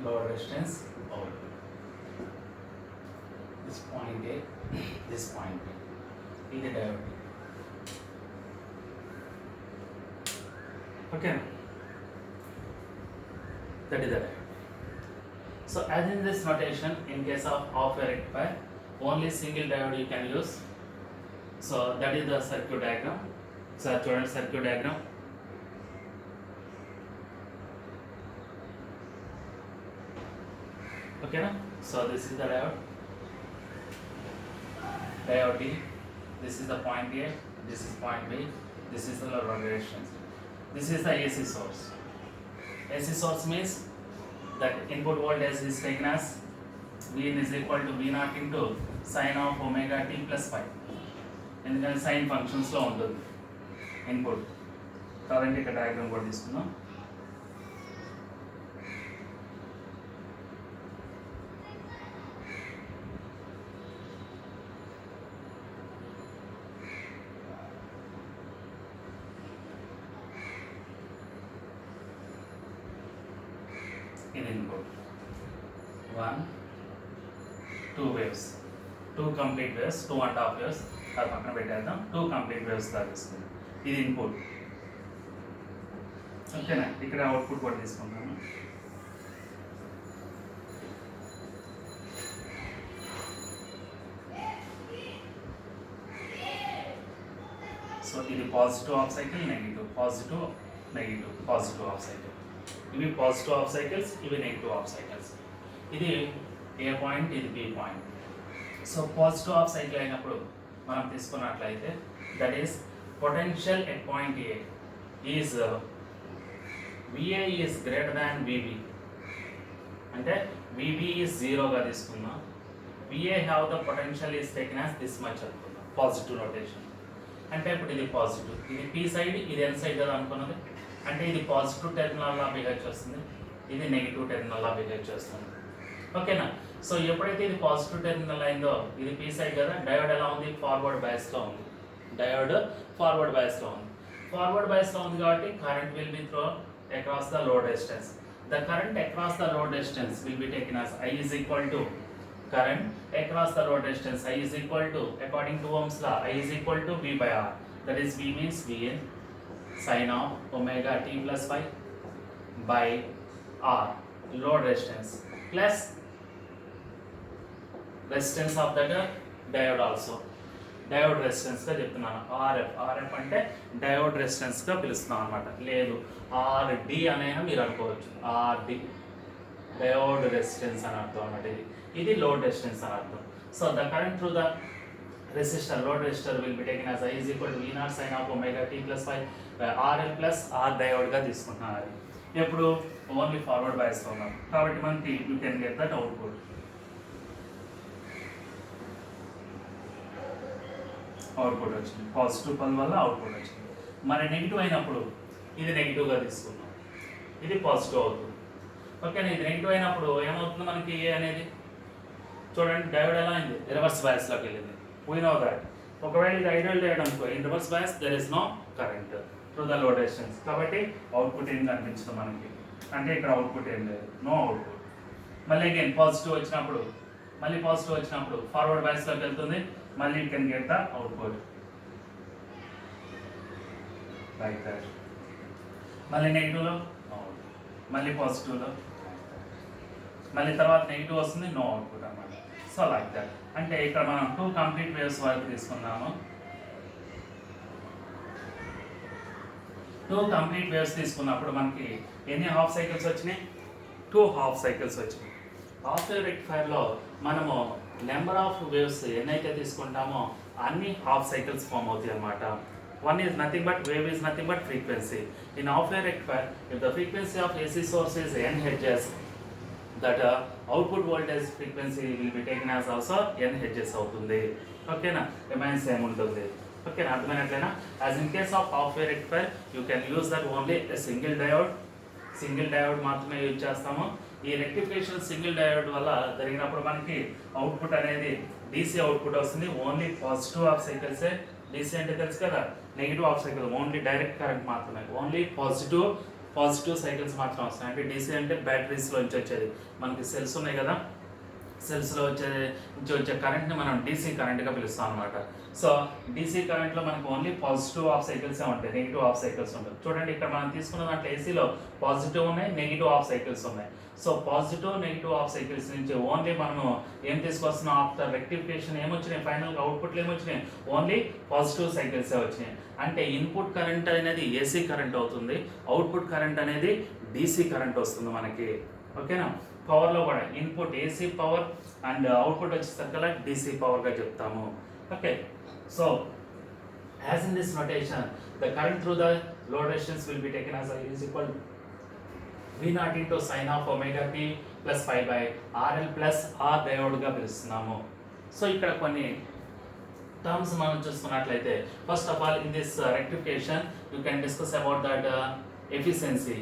Lower resistance output. This point A, this point B. Is the diode. Okay. That is the diode. So as in this notation, in case of half-wave rectifier, only single diode you can use. So that is the circuit diagram. So చూడండి circuit diagram. Okay na? So this is the diode D. This is the point A. This is point B. This is the load resistance. This is the AC source. AC source means that input voltage is taken as Vn is equal to V naught into sin of omega t plus phi. ఎందుకంటే sign ఫంక్షన్స్లో ఉంటుంది input. కాబట్టి ఇక్కడ diagram కూడా తీసుకుందాం. ఇది input 1 2 waves, 2 complete waves, 2.5 waves అది పక్కన పెట్టేద్దాం. 2 complete waves లా తీసుకుందాం. ఇది ఇన్పుట్. ఓకేనా? ఇక్కడ అవుట్పుట్ కూడా తీసుకుంటాము. సో ఇది positive half cycle, negative, positive negative, positive half cycle. ఇవి పాజిటివ్ హాఫ్ సైకిల్స్, ఇవి నెగిటివ్ హాఫ్ సైకిల్స్. ఇది ఏ పాయింట్, ఇది B point. So positive half cycle అయినప్పుడు మనం తీసుకున్నట్లయితే that is potential at point A is VA is greater than VB. అంటే VB is జీరోగా తీసుకుందాం. VA have the potential is taken as this much అనుకుందాం. Positive rotation అంటే ఇప్పుడు ఇది పాజిటివ్, ఇది పి సైడ్, ఇది ఎన్ సైడ్ కదా అనుకున్నది. అంటే ఇది పాజిటివ్ టెర్మినల్లా బిహేవ్ చేస్తుంది, ఇది నెగిటివ్ టెర్మినల్లా బిహేవ్ చేస్తుంది. ఓకేనా? సో ఎప్పుడైతే ఇది పాజిటివ్ టెర్మినల్ అయిందో, ఇది పీ సైడ్ కదా, డయోడ్ ఎలా ఉంది, ఫార్వర్డ్ బయాస్లో ఉంది. డయోడ్ ఫార్వర్డ్ బయాస్లో ఉంది. ఫార్వర్డ్ బయాస్లో ఉంది కాబట్టి current will be throw across the load resistance. The current across the load resistance will be taken as I is equal to current across the load resistance. I is equal to, according to Ohm's law, I is equal to V by R. That is V means Vn sin of omega t plus phi by R, load resistance, plus resistance of that diode also. Diode రెసిస్టెన్స్గా చెప్తున్నాను. RF అంటే diode రెసిస్టెన్స్గా పిలుస్తున్నాం అనమాట. లేదు RD అనైనా మీరు అనుకోవచ్చు. RD diode resistance అని అర్థం అన్నమాట. ఇది లోడ్ రెసిస్టెన్స్ అని అర్థం. So the current through the resistor, load resistor will be taken as I is equal to V naught sin of omega t plus phi by RL plus R డయోడ్గా తీసుకుంటున్నారు. ఎప్పుడు only forward బయాస్లో ఉన్నాం కాబట్టి మనకి you can get that output. Output వచ్చింది, positive పల్ వల్ల output వచ్చింది. మరి నెగిటివ్ అయినప్పుడు ఇది నెగిటివ్గా తీసుకున్నాం, ఇది పాజిటివ్ అవుతుంది. ఓకేనా? ఇది నెగిటివ్ అయినప్పుడు ఏమవుతుంది మనకి ఏ అనేది చూడండి, డయోడ్ ఎలా అయింది, రివర్స్ బయాస్లోకి వెళ్ళింది. We know that. ఒకవేళ ఇది ఐడియల్ డయోడ్ అనుకో, in reverse bias there is no current through the load resistance. కాబట్టి అవుట్పుట్ ఏం కనిపించదు మనకి, అంటే ఇక్కడ అవుట్పుట్ ఏం లేదు, నో అవుట్పుట్. మళ్ళీ అగైన్ పాజిటివ్ వచ్చినప్పుడు, మళ్ళీ పాజిటివ్ వచ్చినప్పుడు ఫార్వర్డ్ బయాస్లోకి వెళ్తుంది, మళ్ళీ you can get the output like that. మళ్ళీ నెగిటివ్లో అవుట్, మళ్ళీ పాజిటివ్లో, మళ్ళీ తర్వాత నెగిటివ్ వస్తుంది, నో అవుట్పుట్ అన్నమాట. So like that. అంటే ఇక్కడ మనం 2 కంప్లీట్ వేవ్స్ వరకు తీసుకున్నాము. 2 కంప్లీట్ వేవ్స్ తీసుకున్నప్పుడు మనకి ఎన్ని హాఫ్ సైకిల్స్ వచ్చినాయి, 2 హాఫ్ సైకిల్స్ వచ్చినాయి. హాఫ్ వేవ్ రెక్టిఫైర్లో మనము నెంబర్ ఆఫ్ వేవ్స్ ఎన్నైతే తీసుకుంటామో అన్ని హాఫ్ సైకిల్స్ ఫామ్ అవుతాయి అన్నమాట. One is nothing but, wave is nothing but frequency. In half wave rectifier, if the frequency of AC source is n hertz, that output voltage frequency will be taken as also n hertz అవుతుంది. ఓకేనా? Remains same ఉంటుంది. ఓకేనా? అర్థమైనట్లేనా? As in case of half wave rectifier you can use that only single diode మాత్రమే use చేస్తాము. ఈ rectification single diode వల్ల జరిగినప్పుడు మనకి అవుట్పుట్ అనేది డీసీ అవుట్పుట్ వస్తుంది. ఓన్లీ పాజిటివ్ హాఫ్ సైకిల్సే. డీసీ అంటే తెలుసు కదా, negative half cycle, only direct current మాత్రమే, ఓన్లీ పాజిటివ్ సైకిల్స్ మాత్రం వస్తాయి. అంటే డీసీ అంటే బ్యాటరీస్లో నుంచి వచ్చేది. మనకి సెల్స్ ఉన్నాయి కదా, సెల్స్లో వచ్చే కరెంట్ని మనం డీసీ కరెంట్గా పిలుస్తాం అనమాట. సో డీసీ కరెంట్లో మనకు ఓన్లీ పాజిటివ్ హాఫ్ సైకిల్సే ఉంటాయి, నెగిటివ్ హాఫ్ సైకిల్స్ ఉంటాయి. చూడండి ఇక్కడ మనం తీసుకున్న దాంట్లో ఏసీలో పాజిటివ్ ఉన్నాయి, నెగిటివ్ హాఫ్ సైకిల్స్ ఉన్నాయి. So positive negative half cycles నుంచి ఓన్లీ మనము ఏం తీసుకొస్తున్నాం, ఆఫ్టర్ రెక్టిఫికేషన్ ఏమొచ్చినాయి, ఫైనల్గా అవుట్పుట్లు ఏమొచ్చినాయి, ఓన్లీ పాజిటివ్ సైకిల్సే వచ్చినాయి. అంటే ఇన్పుట్ కరెంట్ అనేది ఏసీ కరెంట్ అవుతుంది, అవుట్పుట్ కరెంట్ అనేది డీసీ కరెంట్ వస్తుంది మనకి. ఓకేనా. పవర్లో కూడా input AC power and output వచ్చేసరికల్లా డీసీ పవర్గా చెప్తాము. Okay. So as in this notation the current through the load resistance will be taken as is equal V0 into sin of omega t plus pi by RL plus R డయోడ్గా పిలుస్తున్నాము. So ఇక్కడ కొన్ని terms మనం చూసుకున్నట్లయితే first of all in this rectification you can discuss about that efficiency.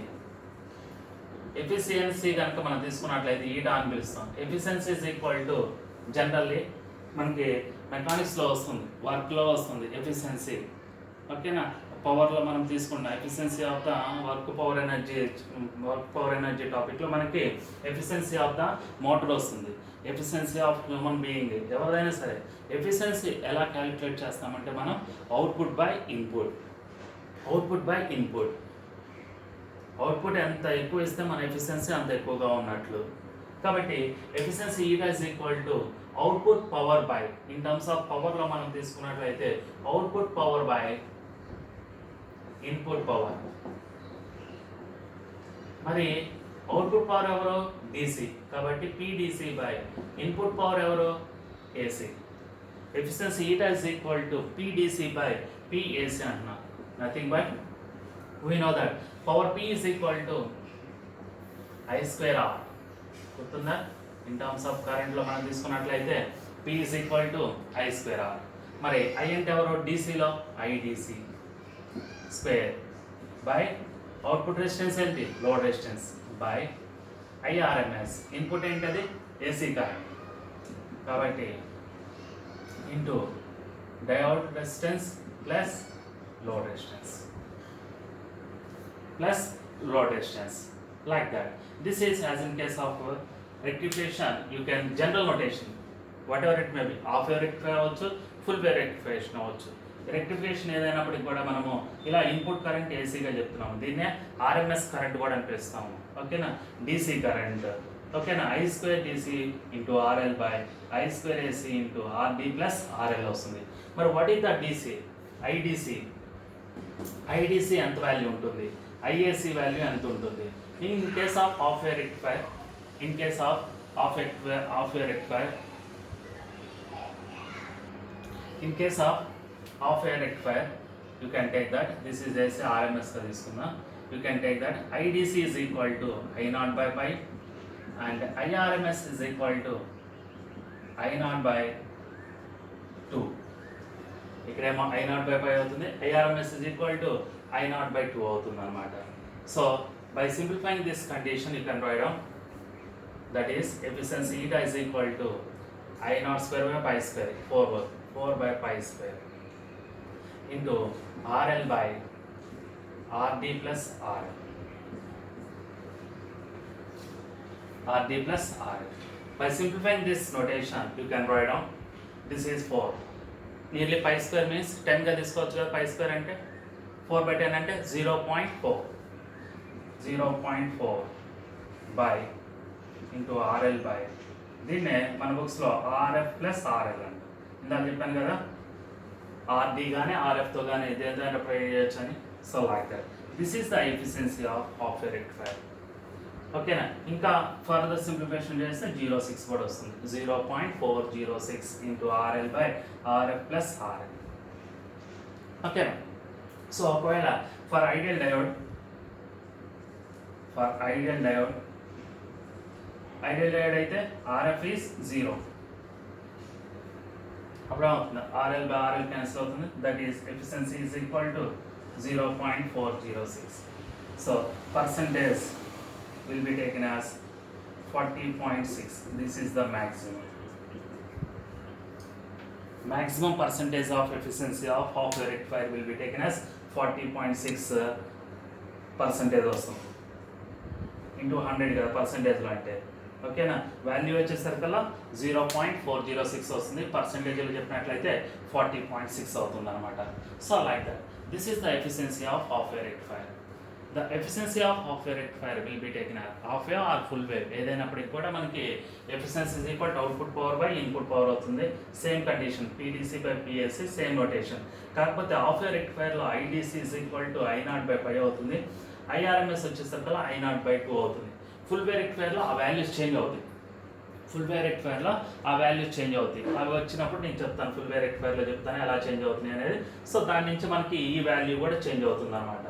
Efficiency కనుక మనం తీసుకున్నట్లయితే eta అని పిలుస్తాం. Efficiency is equal to generally మనకి మెకానిక్స్లో వస్తుంది, వర్క్లో వస్తుంది ఎఫిషియన్సీ. ఓకేనా. పవర్లో మనం తీసుకున్న efficiency of the work power energy టాపిక్లో మనకి ఎఫిషియన్సీ ఆఫ్ ద మోటార్ వస్తుంది, ఎఫిషియన్సీ ఆఫ్ హ్యూమన్ బీయింగ్ ఎవరైనా సరే. ఎఫిషియన్సీ ఎలా క్యాలిక్యులేట్ చేస్తామంటే మనం output by input, output by input. Output ఎంత ఎక్కువ ఇస్తే మన ఎఫిషియన్సీ అంత ఎక్కువగా ఉన్నట్లు. కాబట్టి efficiency eta is equal to output power by, in terms of పవర్లో మనం తీసుకున్నట్లయితే output power by input power. మరి అవుట్పుట్ పవర్ ఎవరు, డీసీ, కాబట్టి పీడీసీ బై ఇన్పుట్ పవర్ ఎవరు, AC. Efficiency eta is equal to PDC by PAC అంటున్నా, nothing but we know that power P is equal to I square R. గుర్తుందా. In terms of కరెంట్లో మనం తీసుకున్నట్లయితే P is equal to I square R. మరి I అంటే ఎవరు, డీసీలో IDC square by output resistance ఏంటి, load resistance by IRMS. Input ఏంటది, ఏసీ కరెంట్, కాబట్టి into diode resistance plus load resistance plus load resistance, like that. This is as in case of rectification, you can general notation whatever it may be, half wave rectifier అవ్వచ్చు, full wave rectification అవ్వచ్చు. Rectification ఏదైనప్పటికి కూడా మనము ఇలా input current ఏసీగా చెప్తున్నాము, దీన్నే RMS current కూడా అని పిలుస్తాము. ఓకేనా. DC current. ఓకేనా. I square DC into RL by I square AC into RD plus RL వస్తుంది. మరి what is the DC, IDC. IDC ఎంత వాల్యూ ఉంటుంది, ఐఏసీ వాల్యూ ఎంత ఉంటుంది. In case of half wave rectifier, in case of half wave rectifier, in case of half wave rectifier, you can take that, this is as RMS గా తీసుకుందాం. You can take that IDC is equal to I0 by pi and IRMS is equal to I0 by 2. ఇక్కడేమో I0 by pi అవుతుంది, IRMS is equal to I0 by 2 అవుతుంది అన్నమాట. So by simplifying this condition you can write down, that is efficiency eta is equal to I0 square by pi square, 4 by pi square into RL by RD plus RL. RD plus RL. By simplifying this notation, you can write down, this is 4. Nearly pi square means 10 ga తీసుకోవచ్చు కదా, pi square అంటే 4 by 10 అంటే 0.4. 0.4 by into RL by, దీన్నే మన బుక్స్లో RF plus RL అంట. ఇందాక చెప్పాను కదా, ఆర్డి కానీ ఆర్ఎఫ్తో కానీ ఏదైనా ప్రయోగ చేయొచ్చు అని. So like that, this is the efficiency of half wave rectifier. ఓకేనా. ఇంకా ఫర్దర్ సింప్లిఫికేషన్ చేస్తే 0.6 కూడా వస్తుంది, 0.406 into RL by RF plus RL. ఓకేనా. సో ఒకవేళ ఫర్ ఐడియల్ డయోడ్ అయితే ఆర్ఎఫ్ ఈస్ 0, అప్పుడు అవుతుంది ఆర్ఎల్ బై ఆర్ఎల్ క్యాన్సిల్ అవుతుంది, that is efficiency is equal to 0.406. So percentage will be taken as 40.6. This is the maximum percentage of efficiency of half wave rectifier will be taken as 40.6% వస్తుంది into 100 కదా పర్సంటేజ్లో అంటే. ఓకేనా. Value వచ్చేసరికల్లా 0.406 వస్తుంది, పర్సంటేజ్లో చెప్పినట్లయితే 40.6 అవుతుంది అనమాట. So like that, this is the efficiency of half wave rectifier. The efficiency of half wave rectifier will be taken half wave or full wave ఏదైనప్పటికీ కూడా మనకి efficiency is equal to output power by input power అవుతుంది. Same condition PDC by PSC same notation. కాకపోతే half wave రెక్టిఫైర్లో IDC is equal to I0 by pi అవుతుంది. IRMS వచ్చేసరికి I0 by 2 అవుతుంది. Full wave రెక్టిఫైర్లో ఆ వాల్యూస్ చేంజ్ అవుతాయి. Full wave రెక్టిఫైర్లో ఆ values change అవుతాయి. అవి వచ్చినప్పుడు నేను చెప్తాను, ఫుల్ వేవ్ రెక్టిఫైర్లో చెప్తాను ఎలా చేంజ్ అవుతుంది అనేది. సో దాని నుంచి మనకి ఈ వాల్యూ కూడా చేంజ్ అవుతుంది అనమాట.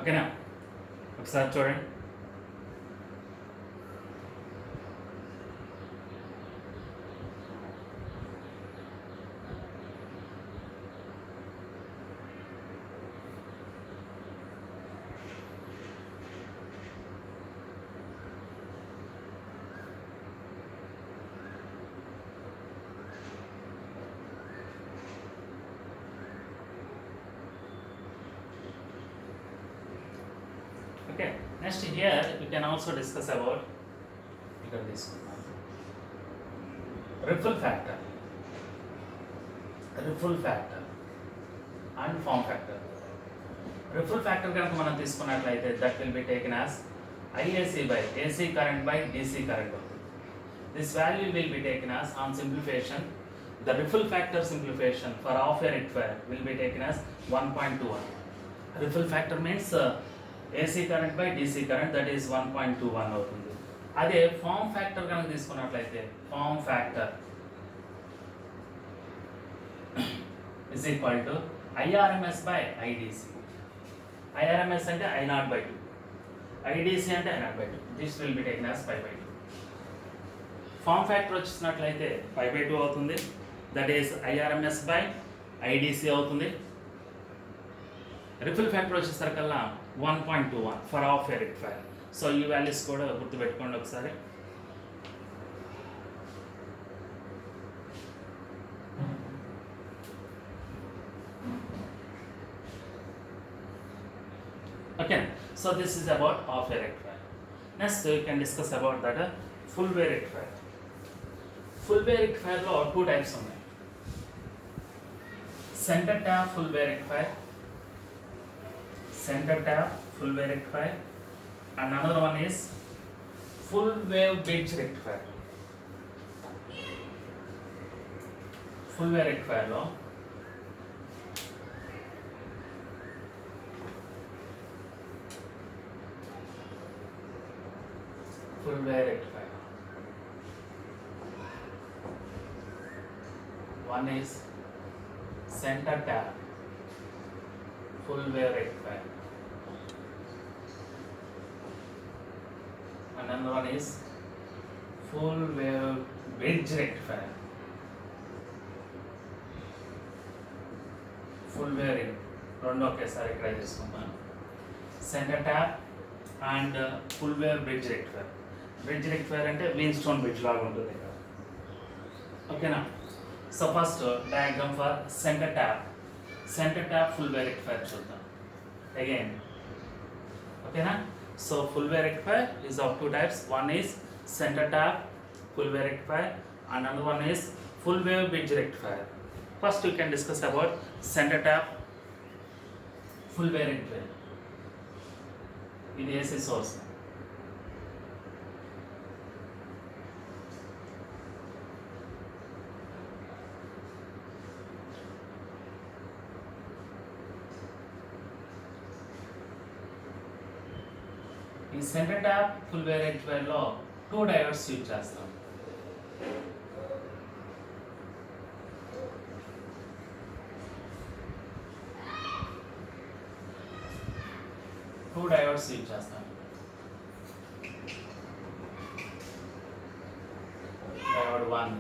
ఓకేనా, ఒకసారి చూడండి. Okay, next here we can also discuss about this ripple factor and form factor. Ripple factor కనుక మనం తీసుకున్నట్లయితే that will be taken as IAC by AC current by DC current. This value will be taken as, on simplification, the ripple factor simplification for half wave rectifier will be taken as 1.21. Ripple factor means AC current by DC current, that is 1.21 అవుతుంది. అదే form factor కనుక తీసుకున్నట్లయితే form factor is equal to IRMS by IDC. IRMS అంటే I0 by 2, IDC అంటే I0 by 2. This will be taken as pi by 2. Form factor వచ్చినట్లయితే pi by 2 అవుతుంది, that is IRMS by IDC అవుతుంది. Ripple factor వచ్చేసరికల్లా 1.21 for half wave rectifier. So ఈ values కూడా గుర్తుపెట్టుకోండి ఒకసారి. Okay, so this is about half wave rectifier. Next we can discuss about that full wave rectifier. Full wave rectifier లో 2 types ఉన్నాయి. Center tap full wave rectifier, center tap full wave rectifier, and another one is full wave bridge rectifier. Full wave rectifier lo full wave rectifier, one is center tap full wave rectifier, another one is full wave bridge rectifier. Full wave ring రెండు ఒకేసారి ఇక్కడ తీసుకుంటాను. Centre tap and full wave bridge rectifier. Bridge rectifier అంటే Wien stone bridge లాగా ఉంటుంది ఇక్కడ. ఓకేనా, so first diagram for centre tap. Centre tap full wave rectifier చూద్దాం అగైన్. ఓకేనా, so full wave rectifier is of two types. One is center tap full wave rectifier, another one is full wave bridge rectifier. First we can discuss about center tap full wave rectifier. ఇది AC source. ఈ centre tap full wave rectifier లో 2 diodes use చేస్తాం. Diode 1,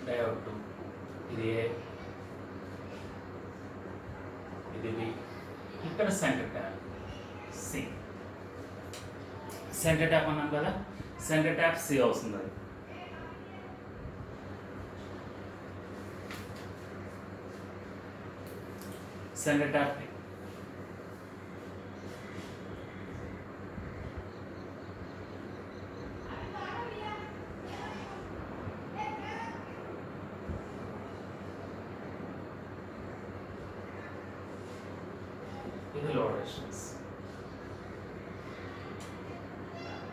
diode 2. ఇది A, ఇది B. ఇక్కడ centre tap C. Centre tap అన్నాం కదా, centre tap C అవుతుంది అది. సెంటర్ ట్యాప్ ఇది load resistance.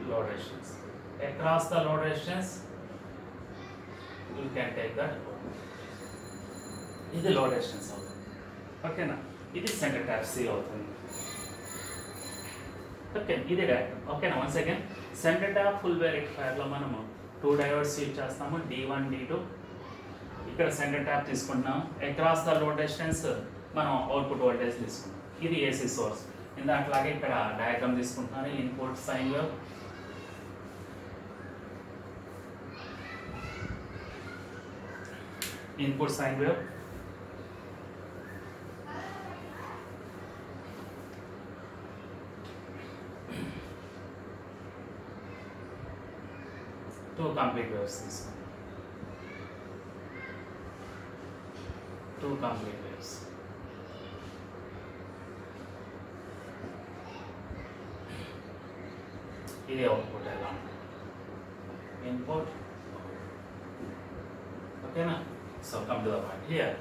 Load resistance. Across the load resistance, you can take that. ఇది load resistance అవుతుంది. ఓకేనా, ఇది సెంటర్ ట్యాప్ సి అవుతుంది. ఓకే, ఇది డయాగ్రామ్. ఓకేనా, once again centre tap full wave రెక్టిఫైర్లో మనము 2 డయోడ్స్ యూజ్ చేస్తాము, D1 D2. ఇక్కడ సెంటర్ ట్యాప్ తీసుకుంటున్నాం. అక్రాస్ ద లోడ్ రెసిస్టెన్స్ మనం అవుట్పుట్ వోల్టేజ్ తీసుకుంటాం. ఇది ఏసీ సోర్స్. ఇందాకలాగే ఇక్కడ డయాగ్రామ్ తీసుకుంటున్నాను. Input sine wave, input sine wave, two complete waves తీసుకుంటాం. Two complete waves. ఇది అవుట్పుట్ ఎలా ఉంటుంది, ఇన్పుట్. ఓకేనా, so come to the point here.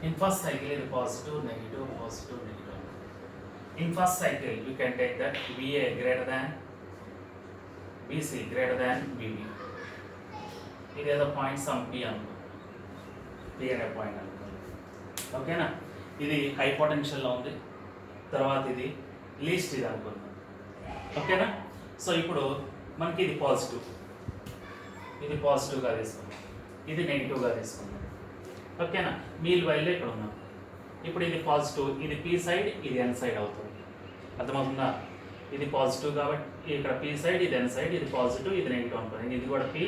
In first cycle, it is positive, negative, positive, negative. In first cycle, you can take that VA greater than BC greater than BB. ఇది ఏదో point some P అనుకో, P అనే point అనుకో. ఓకేనా, ఇది high పొటెన్షియల్లో ఉంది. తర్వాత ఇది లీస్ట్ ఇది అనుకుందాం. ఓకేనా, సో ఇప్పుడు మనకి ఇది పాజిటివ్, ఇది పాజిటివ్గా తీసుకుందాం, ఇది నెగిటివ్గా తీసుకుందాం. ఓకేనా, మీల్ వైల్లో ఇక్కడ ఉన్నాం. ఇప్పుడు ఇది పాజిటివ్, ఇది పీ సైడ్, ఇది ఎన్ సైడ్ అవుతుంది. అర్థమవుతుందా? ఇది పాజిటివ్ కాబట్టి ఇక్కడ పీ సైడ్, ఇది ఎన్ సైడ్, ఇది పాజిటివ్, ఇది నెగిటివ్ అనుకోండి. ఇది కూడా పీ,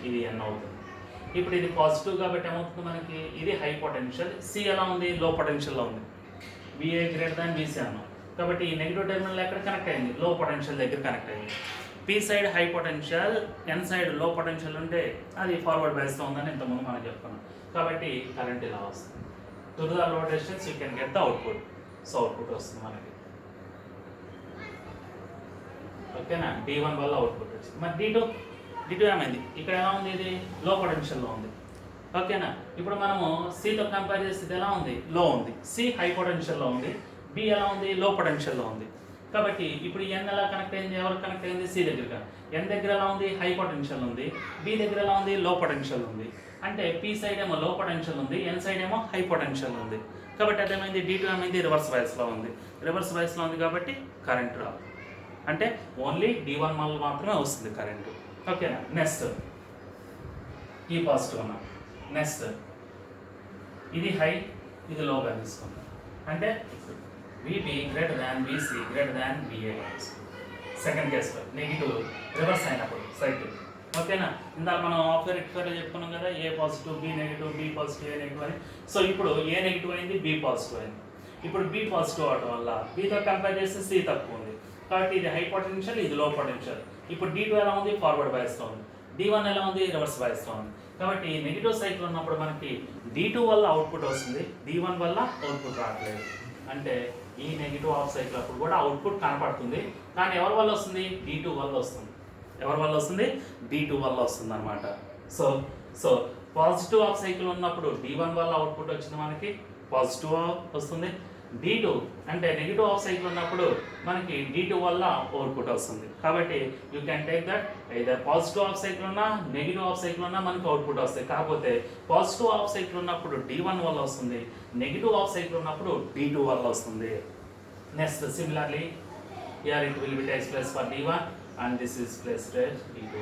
ఇది ఎన్ అవుతుంది. ఇప్పుడు ఇది పాజిటివ్ కాబట్టి ఏమవుతుంది మనకి, ఇది హై పొటెన్షియల్. సి ఎలా ఉంది, లో పొటెన్షియల్లో ఉంది. విఏ గ్రేటర్ దాన్ బీసీ అన్నాం కాబట్టి ఈ నెగిటివ్ టెర్మినల్ ఎక్కడ కనెక్ట్ అయింది, లో పొటెన్షియల్ దగ్గర కనెక్ట్ అయింది. పీ సైడ్ హై పొటెన్షియల్, ఎన్ సైడ్ లో పొటెన్షియల్ ఉంటే అది ఫార్వర్డ్ బైస్లో ఉందని ఇంతకుముందు మనం చెప్పుకున్నాం. కాబట్టి కరెంట్ ఇలా వస్తుంది. To the load resistance you can get the output. So output వస్తుంది మనకి. ఓకేనా, D1 వల్ల అవుట్పుట్ వచ్చింది. మరి D2 ఏమైంది, ఇక్కడ ఎలా ఉంది, ఇది లో పొటెన్షియల్లో ఉంది. ఓకేనా, ఇప్పుడు మనము సితో కంపేర్ చేస్తే ఇది ఎలా ఉంది, లో ఉంది. సి హై పొటెన్షియల్లో ఉంది, బి ఎలా ఉంది, లో పొటెన్షియల్లో ఉంది. కాబట్టి ఇప్పుడు ఎన్ ఎలా కనెక్ట్ అయింది, ఎవరు కనెక్ట్ అయింది, సి దగ్గర. ఎన్ దగ్గర ఎలా ఉంది, హై పొటెన్షియల్ ఉంది. బి దగ్గర ఎలా ఉంది, లో పొటెన్షియల్ ఉంది. అంటే పీ సైడ్ ఏమో లో పొటెన్షియల్ ఉంది, ఎన్ సైడ్ ఏమో హై పొటెన్షియల్ ఉంది. కాబట్టి అదేమైంది, D2 ఏమైంది, రివర్స్ వైస్లో ఉంది. రివర్స్ వైస్లో ఉంది కాబట్టి కరెంట్ రాదు. అంటే ఓన్లీ D1 వల్ల మాత్రమే వస్తుంది కరెంటు. ఓకేనా, నెక్స్ట్ ఈ పాజిటివ్ అన్నా. నెక్స్ట్ ఇది హై, ఇది లోగా తీసుకుంటాం. అంటే VB greater than BC greater than BA. Second కేసులో నెగిటివ్ రివర్స్ అయినప్పుడు సైకిల్. ఓకేనా, ఇందాక మనం ఆఫ్టర్ రెక్టిఫైర్లో చెప్పుకున్నాం కదా, A positive, B negative, B positive, A negative అని. సో ఇప్పుడు ఏ నెగిటివ్ అయింది, బి పాజిటివ్ అయింది. ఇప్పుడు బి పాజిటివ్ అవడం వల్ల బితో కంపేర్ చేస్తే సి తక్కువ ఉంది. కాబట్టి ఇది హై పొటెన్షియల్, ఇది లో పొటెన్షియల్. ఇప్పుడు D2 ఎలా ఉంది, ఫార్వర్డ్ బయాస్లో ఉంది. D1 ఎలా ఉంది, రివర్స్ బయాస్లో ఉంది. కాబట్టి నెగిటివ్ సైకిల్ ఉన్నప్పుడు మనకి D2 వల్ల అవుట్పుట్ వస్తుంది, D1 వల్ల అవుట్పుట్ రావట్లేదు. అంటే ఈ నెగిటివ్ హాఫ్ సైకిల్ అప్పుడు కూడా అవుట్పుట్ కనపడుతుంది, కానీ ఎవరి వల్ల వస్తుంది, D2 వల్ల వస్తుంది. ఎవరి వల్ల వస్తుంది, D2 వల్ల వస్తుంది అనమాట. సో పాజిటివ్ హాఫ్ సైకిల్ ఉన్నప్పుడు D1 వల్ల అవుట్పుట్ వచ్చింది, మనకి పాజిటివ్ వస్తుంది. D2 అంటే నెగిటివ్ హాఫ్ సైకిల్ ఉన్నప్పుడు మనకి D2 వల్ల అవుట్పుట్ వస్తుంది. కాబట్టి you can take that either positive half cycle ఉన్నా, నెగిటివ్ హాఫ్ సైకిల్ ఉన్నా మనకి అవుట్పుట్ వస్తాయి. కాకపోతే పాజిటివ్ హాఫ్ సైకిల్ ఉన్నప్పుడు D1 వల్ల వస్తుంది, నెగిటివ్ హాఫ్ సైకిల్ ఉన్నప్పుడు D2 వల్ల వస్తుంది. Next similarly here it will be takes place for D1 and this is placed at D2.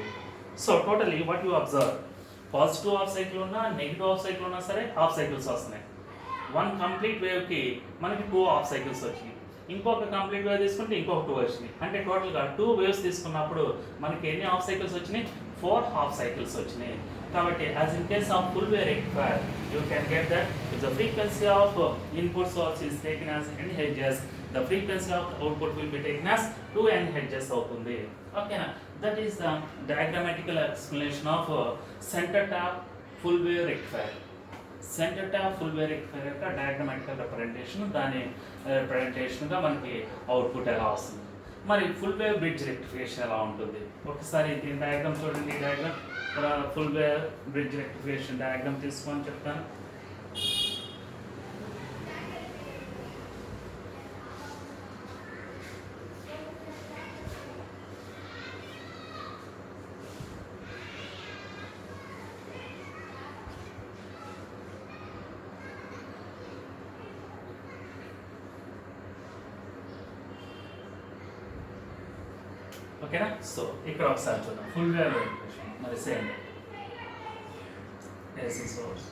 So totally what you observe, positive half cycle ఉన్నా, negative half cycle ఉన్నా సరే half cycles వస్తున్నాయి. One complete వేవ్కి మనకి 2 half cycles వచ్చినాయి. ఇంకొక complete wave తీసుకుంటే ఇంకొక 2 వచ్చినాయి. అంటే టోటల్గా 2 వేవ్స్ తీసుకున్నప్పుడు మనకి ఎన్ని హాఫ్ సైకిల్స్ వచ్చినాయి, 4 హాఫ్ సైకిల్స్ వచ్చినాయి. కాబట్టి as in case of full way rectifier you can get that if the frequency of input source is taken as n hertz, the frequency of output will be taken as 2 NHz అవుతుంది. ఓకేనా, that is the diagrammatical explanation of centre tap full wave rectifier. Centre tap full wave rectifier యొక్క diagrammatical representation, దాని రిప్రజెంటేషన్గా మనకి output ఎలా వస్తుంది. మరి full wave bridge rectification ఎలా ఉంటుంది, ఒకసారి దీని డయాగ్రామ్ చూడండి. ఈ diagram full wave bridge rectification diagram తీసుకొని చెప్తాను. ఓకేనా, సో ఇక్కడ ఒకసారి చూద్దాం ఫుల్ వేవ్ రెక్టిఫికేషన్. మరి same AC source,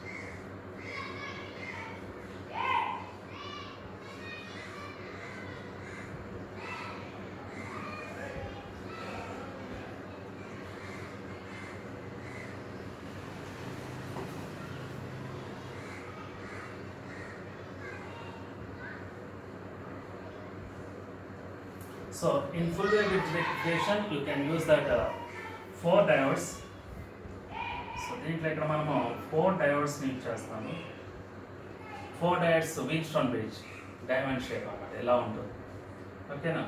so in full wave bridge rectification you can use that 4 diodes. So దీంట్లో ఇక్కడ మనము 4 diodes ని యూజ్ చేస్తాము. 4 diodes Wheatstone bridge diamond shape అన్నమాట, ఎలా ఉంటుంది. ఓకేనా,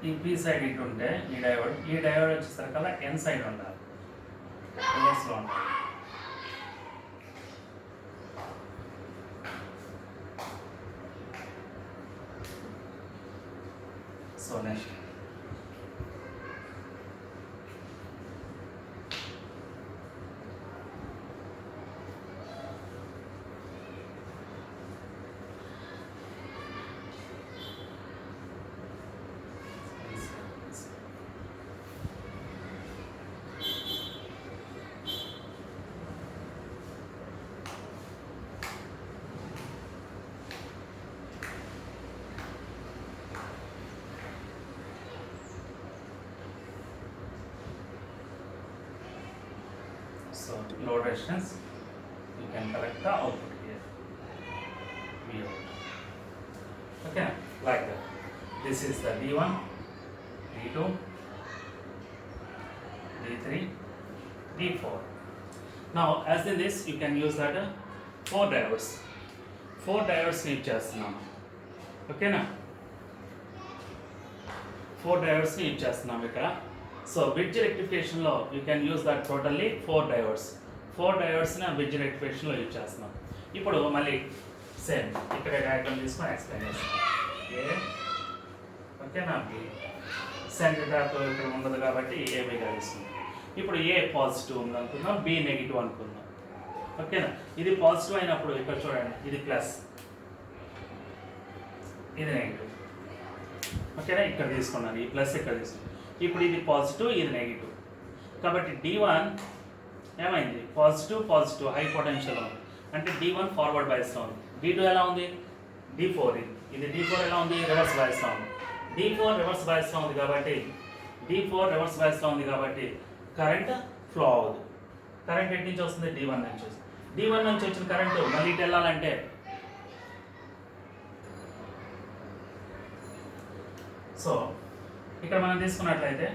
ఈ పీ సైడ్ ఇటు ఉంటే ఈ డయోడ్ వచ్చేసరికల్లా ఎన్ సైడ్ ఉండాలి, రివర్స్లో ఉండాలి. So next so load resistance, you can collect the output here, Vout. Okay, like that. This is the D1, D2, D3, D4. Now as in this you can use that 4 diodes. 4 diodes ని use చేస్తున్నాము. ఓకేనా, 4 diodes ని use చేస్తున్నాము ఇక్కడ. సో bridge రెక్టిఫికేషన్లో you can use that totally 4 diodes. 4 diodes-ని bridge రెక్టిఫికేషన్లో యూజ్ చేస్తున్నాం. ఇప్పుడు మళ్ళీ సేమ్ ఇక్కడ డయాగ్రామ్ తీసుకొని ఎక్స్ప్లెయిన్ చేస్తాం. ఏ ఓకేనా, బి సెంటర్ ట్యాప్ ఇక్కడ ఉండదు కాబట్టి ఏబీగా తీసుకుందాం. ఇప్పుడు ఏ పాజిటివ్ ఉంది అనుకుందాం, బి నెగిటివ్ అనుకుందాం. ఓకేనా, ఇది పాజిటివ్ అయినప్పుడు ఇక్కడ చూడండి, ఇది ప్లస్, ఇది నెగిటివ్. ఓకేనా, ఇక్కడ తీసుకున్నాను, ఈ ప్లస్ ఇక్కడ తీసుకున్నాను. ఇప్పుడు ఇది పాజిటివ్, ఇది నెగిటివ్, కాబట్టి D1 ఏమైంది, పాజిటివ్ పాజిటివ్ హై పొటెన్షియల్ ఉంది, అంటే D1 ఫార్వర్డ్ బయాస్లో ఉంది. D2 ఎలా ఉంది, D4, ఇది D4 ఎలా ఉంది, రివర్స్ బయాస్లో ఉంది. D4 రివర్స్ బయాస్లో ఉంది కాబట్టి కరెంట్ ఫ్లో అవ్వదు. కరెంట్ ఎటు నుంచి వస్తుంది, D1 నుంచి వస్తుంది. D1 నుంచి వచ్చిన కరెంటు మళ్ళీ ఇటు వెళ్ళాలంటే సో ఇక్కడ మనం తీసుకున్నట్లయితే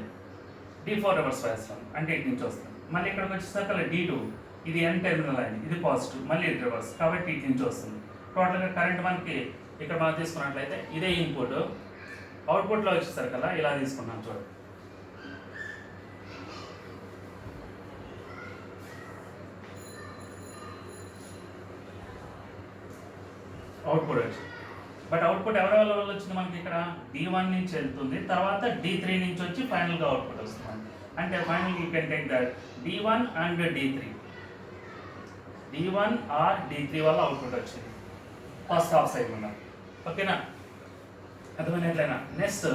D4 రివర్స్ బయాస్ అంటే ఇటు నుంచి వస్తుంది. మళ్ళీ ఇక్కడికి వచ్చేసరికి D2, ఇది N టెర్మినల్ అయింది, ఇది పాజిటివ్, మళ్ళీ ఇది రివర్స్ కాబట్టి ఇటు నుంచి వస్తుంది. టోటల్గా కరెంట్ మనకి ఇక్కడ మనం తీసుకున్నట్లయితే ఇదే ఇన్పుట్, అవుట్పుట్లో వచ్చేసరికల్లా ఇలా తీసుకున్నాం చూడండి. అవుట్పుట్ వచ్చింది, బట్ అవుట్పుట్ ఎవరి వల్ల వచ్చింది మనకి ఇక్కడ D1 నుంచి వెళ్తుంది, తర్వాత D3 నుంచి వచ్చి ఫైనల్గా అవుట్పుట్ వస్తుంది. అంటే final you can take that D1 and D3, D1 or D3 వల్ల అవుట్పుట్ వచ్చింది ఫస్ట్ హాఫ్ సైడ్ ఉన్న. ఓకేనా, అర్థమైనట్లయినా. నెక్స్ట్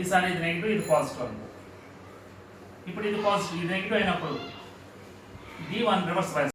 ఈసారి ఇది నెగిటివ్, ఇది పాజిటివ్ అనుకో. ఇప్పుడు ఇది పాజిటివ్, ఇది నెగిటివ్ అయినప్పుడు D1 రివర్స్ బయాస్